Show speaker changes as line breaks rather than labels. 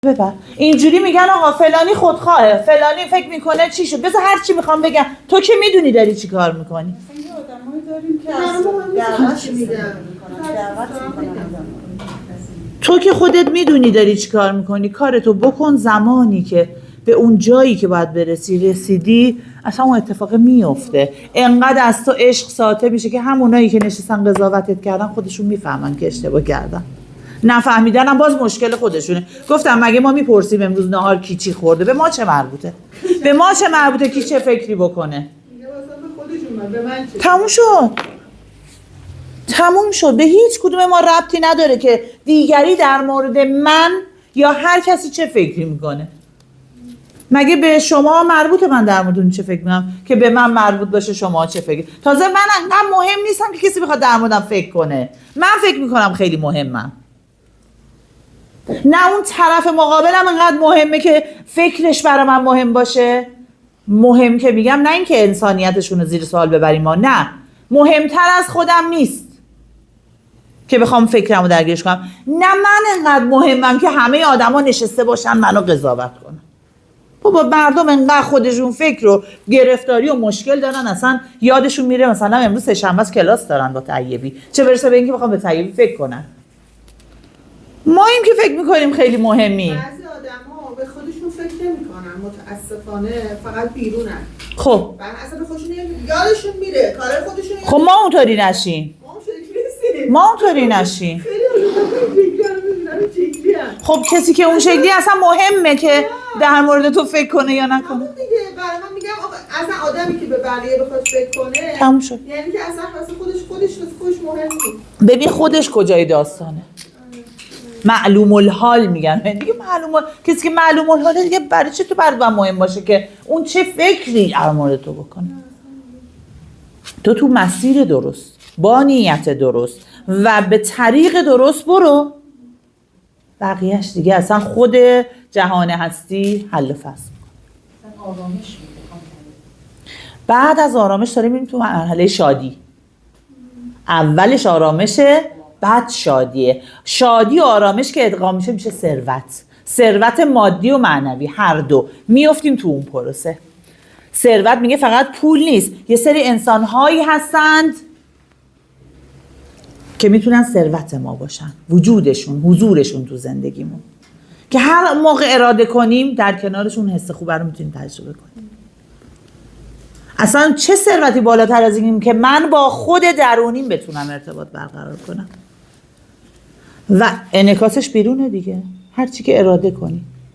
ببر اینجوری میگن آقا فلانی خودخواهه، فلانی فکر میکنه چی شد. بذار هر چی میخوام بگم، تو که میدونی داری چی کار میکنی.
یه آدمایی داریم که دعوت میدن.
تو که خودت میدونی داری چی کار میکنی، کارتو بکن. زمانی که به اون جایی که باید برسی رسیدی، اصلا اون اتفاق میفته. انقدر از تو عشق ساطع میشه که همونایی که نشستن قضاوتت کردن خودشون میفهمن که اشتباه کردن. نفهمیدنم باز مشکل خودشونه. گفتم مگه ما میپرسیم امروز نهار کی چی خورده؟ به ما چه مربوطه؟ به ما چه مربوطه کی چه فکری بکنه؟ تموم شد. تموم شد. به هیچ کدوم ما ربطی نداره که دیگری در مورد من یا هر کسی چه فکری میکنه. مگه به شما مربوطه من در مورد اون چه فکر میکنم که به من مربوط باشه شما چه فکر؟ تازه من انقدر مهم نیستم که کسی بخواد در موردم فکر کنه. من فکر میکنم خیلی مهمم. نه اون طرف مقابلم انقدر مهمه که فکرش برای من مهم باشه. مهم که میگم نه اینکه انسانیتشون رو زیر سوال ببریم ما، نه، مهمتر از خودم نیست که بخوام فکرمو درگیرش کنم. نه من انقدر مهمم که همه آدما نشسته باشن منو قضاوت کنن. بابا مردم انقدر خودشون فکر و گرفتاری و مشکل دارن اصلا یادشون میره مثلا امروز سه‌شنبه کلاس دارن با طیبی، چه برسه به اینکه بخوام به طیبی فکر کنن. ما این که فکر میکنیم خیلی مهمیم.
بعضی آدما به خودشون فکر نمیکنن، متاسفانه فقط بیرونن.
خب
بعد اصلا به خودشون یادشون میره کارهای خودشون.
خب ما اونطوری نشیم. ما اونطوری نشیم.
خیلی آدم جدی ان.
خب کسی که اون شکلی اصلا مهمه که در مورد تو فکر کنه یا نکنه.
دیگه برای من میگم اصلا آدمی که به بقیه بخواد فکر کنه
تموم شد.
یعنی که اصلا واسه خودش مهم نیست.
ببین خودش کجای داستانه. معلوم الحال میگن دیگه. کسی که معلوم الحاله دیگه برای چه تو برات مهم باشه که اون چه فکری در مورد تو بکنه. تو مسیر درست با نیت درست و به طریق درست برو، بقیهش دیگه اصلا خود جهان هستی حل و فصل میکنه.
آرامش میده.
بعد از آرامش داریم میریم تو مرحله شادی. اولش آرامشه، بعد شادیه. شادی و آرامش که ادغام میشه میشه ثروت مادی و معنوی، هر دو میافتیم تو اون پروسه. ثروت میگه فقط پول نیست، یه سری انسان‌هایی هستند که میتونن ثروت ما باشن، وجودشون، حضورشون تو زندگیمون، که هر موقع اراده کنیم در کنارشون حس خوب رو میتونیم تجربه کنیم. اصلا چه ثروتی بالاتر از این که من با خود درونیم بتونم ارتباط برقرار کنم و انعکاسش بیرونه دیگه. هر چی که اراده کنی.